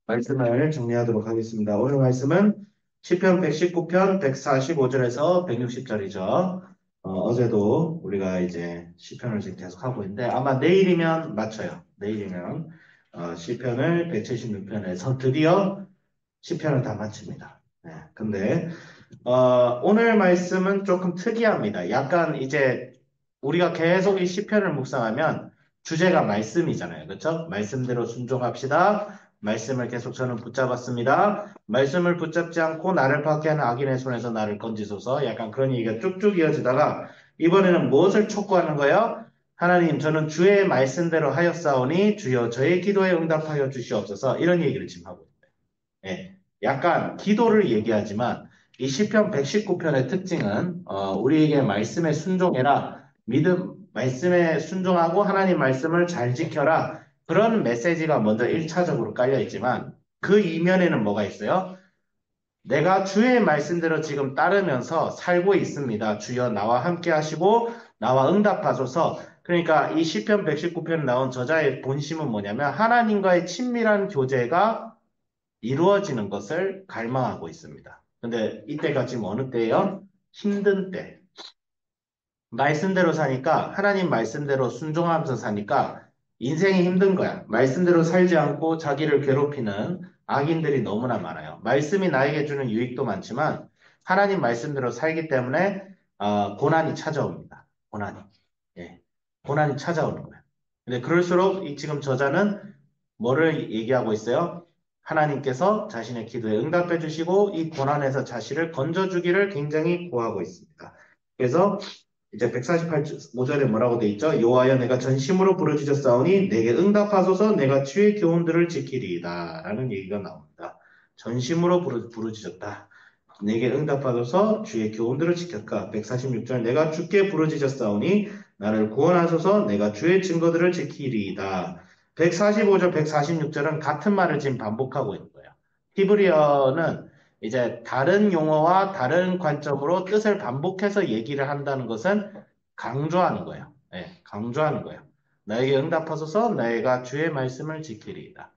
말씀을 정리하도록 하겠습니다. 오늘 말씀은 시편 119편 145절에서 160절이죠. 어제도 우리가 이제 시편을 지금 계속 하고 있는데 아마 내일이면 맞춰요. 내일이면 시편을 176편에서 드디어 시편을 다 마칩니다. 네, 근데 오늘 말씀은 조금 특이합니다. 약간 이제 우리가 계속 이 시편을 묵상하면 주제가 말씀이잖아요. 그렇죠? 말씀대로 순종합시다. 말씀을 계속 저는 붙잡았습니다. 말씀을 붙잡지 않고 나를 박해하는 악인의 손에서 나를 건지소서. 약간 그런 얘기가 쭉쭉 이어지다가 이번에는 무엇을 촉구하는 거예요? 하나님, 저는 주의 말씀대로 하였사오니 주여 저의 기도에 응답하여 주시옵소서. 이런 얘기를 지금 하고 있어요. 예, 약간 기도를 얘기하지만 이 시편 119편의 특징은 우리에게 말씀에 순종해라. 믿음, 말씀에 순종하고 하나님 말씀을 잘 지켜라. 그런 메시지가 먼저 1차적으로 깔려 있지만 그 이면에는 뭐가 있어요? 내가 주의 말씀대로 지금 따르면서 살고 있습니다. 주여 나와 함께 하시고 나와 응답하소서. 그러니까 이 시편 119편에 나온 저자의 본심은 뭐냐면 하나님과의 친밀한 교제가 이루어지는 것을 갈망하고 있습니다. 근데 이때가 지금 어느 때예요? 힘든 때. 말씀대로 사니까, 하나님 말씀대로 순종하면서 사니까 인생이 힘든 거야. 말씀대로 살지 않고 자기를 괴롭히는 악인들이 너무나 많아요. 말씀이 나에게 주는 유익도 많지만 하나님 말씀대로 살기 때문에 고난이 찾아옵니다. 고난이. 예. 고난이 찾아오는 거예요. 근데 그럴수록 이 지금 저자는 뭐를 얘기하고 있어요? 하나님께서 자신의 기도에 응답해 주시고 이 고난에서 자신을 건져주기를 굉장히 구하고 있습니다. 그래서 이제 148절에 뭐라고 돼 있죠? 여호와여 내가 전심으로 부르짖었사오니 내게 응답하소서 내가 주의 교훈들을 지키리이다 라는 얘기가 나옵니다. 전심으로 부르짖었다. 내게 응답하소서 주의 교훈들을 지켰다. 146절 내가 주께 부르짖었사오니 나를 구원하소서 내가 주의 증거들을 지키리이다. 145절, 146절은 같은 말을 지금 반복하고 있는 거예요. 히브리어는 이제 다른 용어와 다른 관점으로 뜻을 반복해서 얘기를 한다는 것은 강조하는 거예요. 예, 강조하는 거예요. 나에게 응답하소서 내가 주의 말씀을 지키리이다.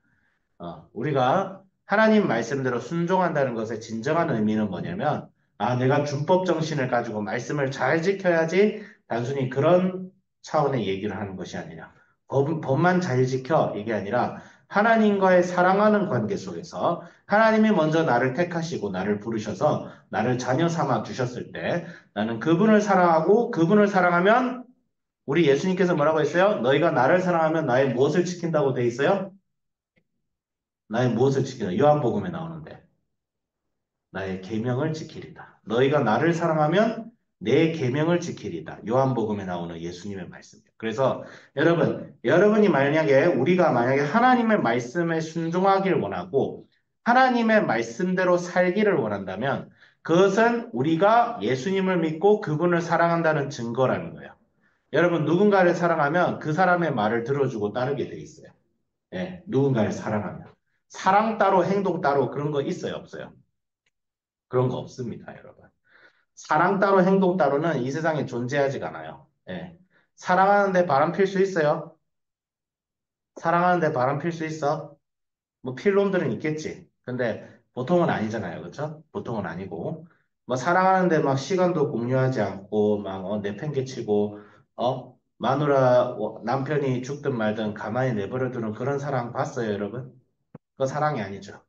우리가 하나님 말씀대로 순종한다는 것의 진정한 의미는 뭐냐면, 내가 준법 정신을 가지고 말씀을 잘 지켜야지 단순히 그런 차원의 얘기를 하는 것이 아니라, 법만 잘 지켜, 이게 아니라, 하나님과의 사랑하는 관계 속에서 하나님이 먼저 나를 택하시고 나를 부르셔서 나를 자녀 삼아 주셨을 때 나는 그분을 사랑하고 그분을 사랑하면 우리 예수님께서 뭐라고 했어요? 너희가 나를 사랑하면 나의 무엇을 지킨다고 돼 있어요? 나의 무엇을 지키라? 요한복음에 나오는데 나의 계명을 지키리다. 너희가 나를 사랑하면 내 계명을 지키리다. 요한복음에 나오는 예수님의 말씀이에요. 그래서 여러분이 만약에 우리가 만약에 하나님의 말씀에 순종하기를 원하고 하나님의 말씀대로 살기를 원한다면 그것은 우리가 예수님을 믿고 그분을 사랑한다는 증거라는 거예요. 여러분 누군가를 사랑하면 그 사람의 말을 들어주고 따르게 돼 있어요. 예, 누군가를 사랑하면. 사랑 따로 행동 따로 그런 거 있어요, 없어요? 그런 거 없습니다, 여러분. 사랑 따로 행동 따로는 이 세상에 존재하지가 않아요. 예. 사랑하는데 바람 필 수 있어요? 사랑하는데 바람 필 수 있어? 뭐 필 놈들은 있겠지. 근데 보통은 아니잖아요, 그렇죠? 보통은 아니고. 뭐 사랑하는데 막 시간도 공유하지 않고 막 내팽개치고 마누라 남편이 죽든 말든 가만히 내버려 두는 그런 사랑 봤어요, 여러분? 그거 사랑이 아니죠.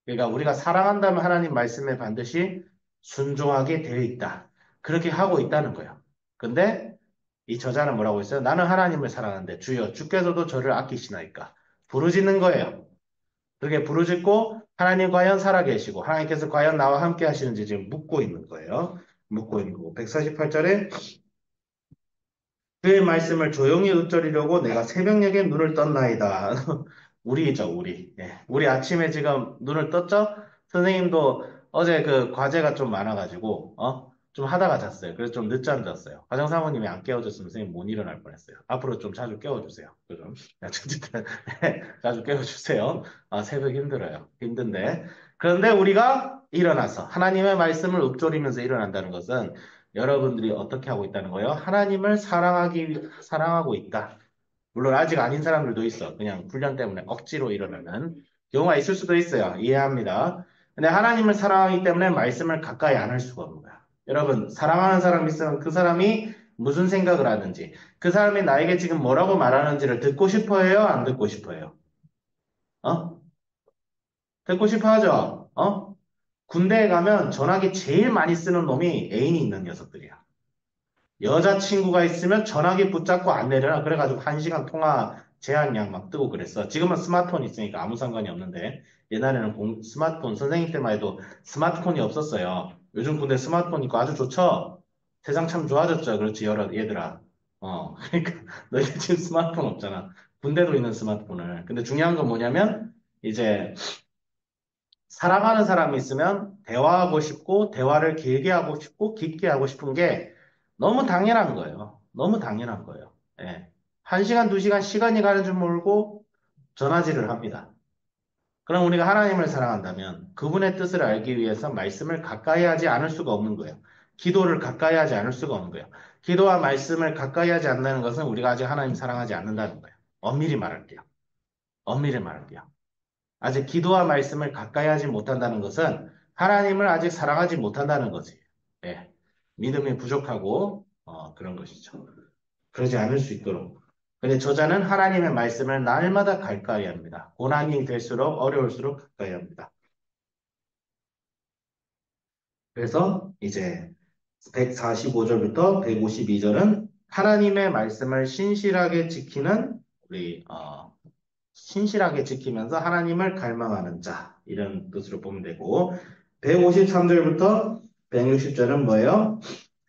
그러니까 우리가 사랑한다면 하나님 말씀에 반드시 순종하게 되어 있다. 그렇게 하고 있다는 거예요. 근데 이 저자는 뭐라고 했어요? 나는 하나님을 사랑하는데 주여 주께서도 저를 아끼시나이까. 부르짖는 거예요. 그렇게 부르짖고 하나님 과연 살아계시고 하나님께서 과연 나와 함께 하시는지 지금 묻고 있는 거예요. 묻고 있는 거고. 148절에 그의 말씀을 조용히 읊조리려고 내가 새벽녘에 눈을 떴나이다. 우리죠, 우리. 예. 우리 아침에 지금 눈을 떴죠? 선생님도 어제 그 과제가 좀 많아가지고, 좀 하다가 잤어요. 그래서 좀 늦잠 잤어요. 과정사모님이 안 깨워줬으면 선생님 못 일어날 뻔했어요. 앞으로 좀 자주 깨워주세요. 좀. 자주 깨워주세요. 새벽 힘들어요. 힘든데. 그런데 우리가 일어나서 하나님의 말씀을 읊조리면서 일어난다는 것은 여러분들이 어떻게 하고 있다는 거예요? 하나님을 사랑하고 있다. 물론 아직 아닌 사람들도 있어. 그냥 훈련 때문에 억지로 일어나는. 경우가 있을 수도 있어요. 이해합니다. 근데 하나님을 사랑하기 때문에 말씀을 가까이 안 할 수가 없는 거야. 여러분, 사랑하는 사람이 있으면 그 사람이 무슨 생각을 하는지, 그 사람이 나에게 지금 뭐라고 말하는지를 듣고 싶어 해요? 안 듣고 싶어 해요? 어? 듣고 싶어 하죠? 어? 군대에 가면 전화기 제일 많이 쓰는 놈이 애인이 있는 녀석들이야. 여자친구가 있으면 전화기 붙잡고 안 내려놔. 그래가지고 1시간 통화 제한량 막 뜨고 그랬어. 지금은 스마트폰 있으니까 아무 상관이 없는데 옛날에는 스마트폰 선생님 때만 해도 스마트폰이 없었어요. 요즘 군대 스마트폰 있고 아주 좋죠? 세상 참 좋아졌죠. 그렇지, 얘들아. 그러니까 너희들 지금 스마트폰 없잖아. 군대도 있는 스마트폰을. 근데 중요한 건 뭐냐면 이제 사랑하는 사람이 있으면 대화하고 싶고, 대화를 길게 하고 싶고, 깊게 하고 싶은 게 너무 당연한 거예요. 너무 당연한 거예요. 예. 1시간, 2시간 시간이 가는 줄 모르고 전화질을 합니다. 그럼 우리가 하나님을 사랑한다면 그분의 뜻을 알기 위해서 말씀을 가까이 하지 않을 수가 없는 거예요. 기도를 가까이 하지 않을 수가 없는 거예요. 기도와 말씀을 가까이 하지 않는다는 것은 우리가 아직 하나님 사랑하지 않는다는 거예요. 엄밀히 말할게요. 엄밀히 말할게요. 아직 기도와 말씀을 가까이 하지 못한다는 것은 하나님을 아직 사랑하지 못한다는 거지. 예. 믿음이 부족하고, 그런 것이죠. 그러지 않을 수 있도록. 근데 저자는 하나님의 말씀을 날마다 가까이 합니다. 고난이 될수록 어려울수록 가까이 합니다. 그래서 이제 145절부터 152절은 하나님의 말씀을 신실하게 지키는 우리 신실하게 지키면서 하나님을 갈망하는 자 이런 뜻으로 보면 되고 153절부터 160절은 뭐예요?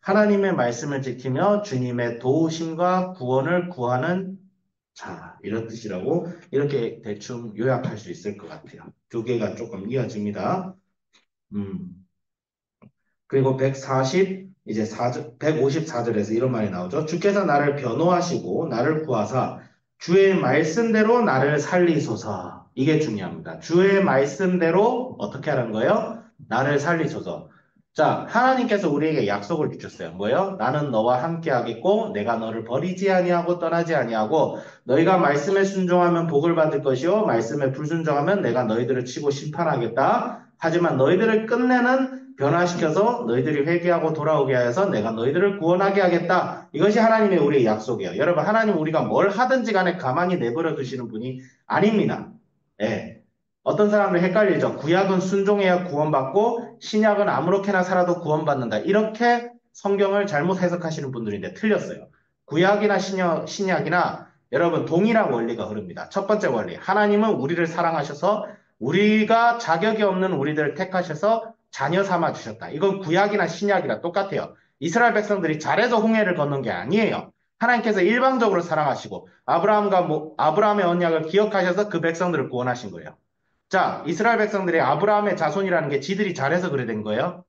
하나님의 말씀을 지키며 주님의 도우심과 구원을 구하는 자 이런 뜻이라고 이렇게 대충 요약할 수 있을 것 같아요. 두 개가 조금 이어집니다. 음. 그리고 154절에서 이런 말이 나오죠. 주께서 나를 변호하시고 나를 구하사 주의 말씀대로 나를 살리소서. 이게 중요합니다. 주의 말씀대로 어떻게 하는 거예요? 나를 살리소서. 자, 하나님께서 우리에게 약속을 주셨어요. 뭐예요? 나는 너와 함께 하겠고 내가 너를 버리지 아니하고 떠나지 아니하고 너희가 말씀에 순종하면 복을 받을 것이요 말씀에 불순종하면 내가 너희들을 치고 심판하겠다. 하지만 너희들을 끝내는 변화시켜서 너희들이 회개하고 돌아오게 하여서 내가 너희들을 구원하게 하겠다. 이것이 하나님의 우리의 약속이에요. 여러분, 하나님 우리가 뭘 하든지 간에 가만히 내버려 두시는 분이 아닙니다. 예. 어떤 사람들 헷갈리죠. 구약은 순종해야 구원받고 신약은 아무렇게나 살아도 구원받는다. 이렇게 성경을 잘못 해석하시는 분들인데 틀렸어요. 구약이나 신약이나 여러분 동일한 원리가 흐릅니다. 첫 번째 원리. 하나님은 우리를 사랑하셔서 우리가 자격이 없는 우리들을 택하셔서 자녀 삼아 주셨다. 이건 구약이나 신약이랑 똑같아요. 이스라엘 백성들이 잘해서 홍해를 건넌 게 아니에요. 하나님께서 일방적으로 사랑하시고 아브라함의 언약을 기억하셔서 그 백성들을 구원하신 거예요. 자, 이스라엘 백성들이 아브라함의 자손이라는 게 지들이 잘해서 그래 된 거예요?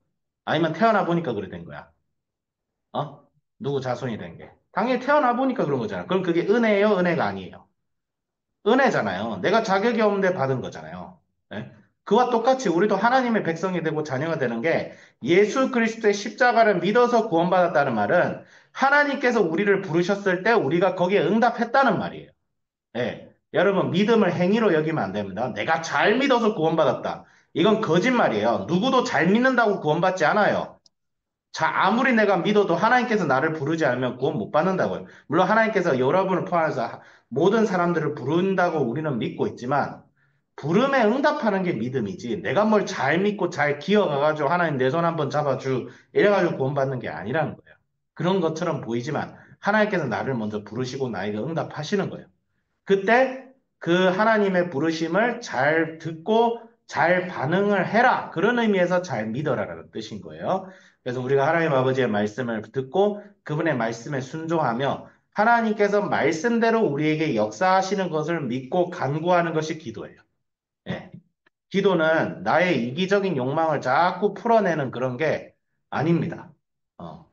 아니면 태어나 보니까 그래 된 거야? 어? 누구 자손이 된 게? 당연히 태어나 보니까 그런 거잖아. 그럼 그게 은혜예요? 은혜가 아니에요? 은혜잖아요. 내가 자격이 없는데 받은 거잖아요. 예? 그와 똑같이 우리도 하나님의 백성이 되고 자녀가 되는 게 예수 그리스도의 십자가를 믿어서 구원받았다는 말은 하나님께서 우리를 부르셨을 때 우리가 거기에 응답했다는 말이에요. 예. 여러분, 믿음을 행위로 여기면 안 됩니다. 내가 잘 믿어서 구원받았다. 이건 거짓말이에요. 누구도 잘 믿는다고 구원받지 않아요. 자, 아무리 내가 믿어도 하나님께서 나를 부르지 않으면 구원 못 받는다고요. 물론 하나님께서 여러분을 포함해서 모든 사람들을 부른다고 우리는 믿고 있지만, 부름에 응답하는 게 믿음이지, 내가 뭘 잘 믿고 잘 기어가가지고 하나님 내 손 한번 잡아주, 이래가지고 구원받는 게 아니라는 거예요. 그런 것처럼 보이지만, 하나님께서 나를 먼저 부르시고 나에게 응답하시는 거예요. 그때 그 하나님의 부르심을 잘 듣고 잘 반응을 해라. 그런 의미에서 잘 믿어라라는 뜻인 거예요. 그래서 우리가 하나님 아버지의 말씀을 듣고 그분의 말씀에 순종하며 하나님께서 말씀대로 우리에게 역사하시는 것을 믿고 간구하는 것이 기도예요. 예. 기도는 나의 이기적인 욕망을 자꾸 풀어내는 그런 게 아닙니다.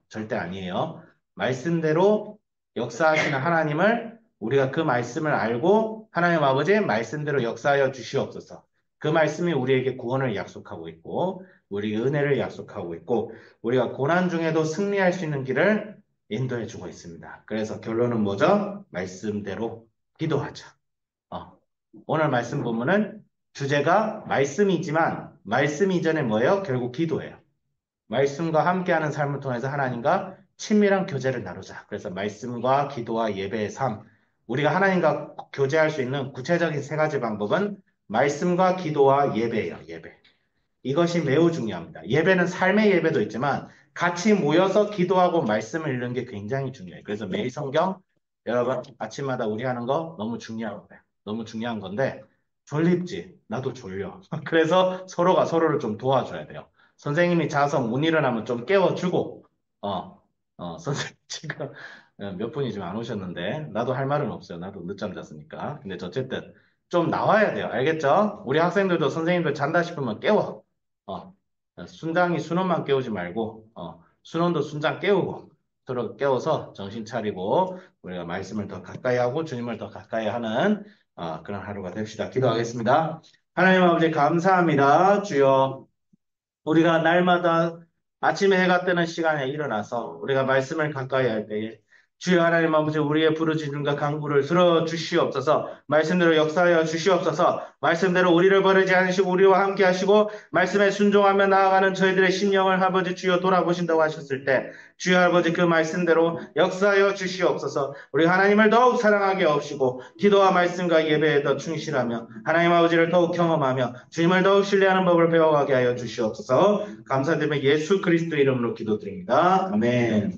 절대 아니에요. 말씀대로 역사하시는 하나님을 우리가 그 말씀을 알고 하나님 아버지의 말씀대로 역사하여 주시옵소서. 그 말씀이 우리에게 구원을 약속하고 있고, 우리에게 은혜를 약속하고 있고, 우리가 고난 중에도 승리할 수 있는 길을 인도해 주고 있습니다. 그래서 결론은 뭐죠? 말씀대로 기도하자. 어. 오늘 말씀 본문은 주제가 말씀이지만 말씀 이전에 뭐예요? 결국 기도예요. 말씀과 함께하는 삶을 통해서 하나님과 친밀한 교제를 나누자. 그래서 말씀과 기도와 예배의 삶. 우리가 하나님과 교제할 수 있는 구체적인 세 가지 방법은 말씀과 기도와 예배예요. 예배. 이것이 매우 중요합니다. 예배는 삶의 예배도 있지만 같이 모여서 기도하고 말씀을 읽는 게 굉장히 중요해요. 그래서 매일 성경 여러분 아침마다 우리 하는 거 너무 중요한 거예요. 너무 중요한 건데 졸립지? 나도 졸려. 그래서 서로가 서로를 좀 도와줘야 돼요. 선생님이 자서 못 일어나면 좀 깨워주고 선생님 지금 몇 분이 지금 안 오셨는데 나도 할 말은 없어요. 나도 늦잠 잤으니까. 근데 어쨌든 좀 나와야 돼요. 알겠죠? 우리 학생들도 선생님들 잔다 싶으면 깨워. 어, 순장이 순원만 깨우지 말고, 순원도 순장 깨우고, 서로 깨워서 정신 차리고, 우리가 말씀을 더 가까이 하고, 주님을 더 가까이 하는, 그런 하루가 됩시다. 기도하겠습니다. 하나님 아버지 감사합니다. 주여, 우리가 날마다 아침에 해가 뜨는 시간에 일어나서 우리가 말씀을 가까이 할 때에 주여 하나님 아버지 우리의 부르짖음과 간구를 들어주시옵소서 말씀대로 역사하여 주시옵소서 말씀대로 우리를 버리지 않으시고 우리와 함께 하시고 말씀에 순종하며 나아가는 저희들의 심령을 아버지 주여 돌아보신다고 하셨을 때 주여 아버지 그 말씀대로 역사하여 주시옵소서 우리 하나님을 더욱 사랑하게 하시고 기도와 말씀과 예배에 더 충실하며 하나님 아버지를 더욱 경험하며 주님을 더욱 신뢰하는 법을 배워가게 하여 주시옵소서 감사드리며 예수 그리스도 이름으로 기도드립니다. 아멘.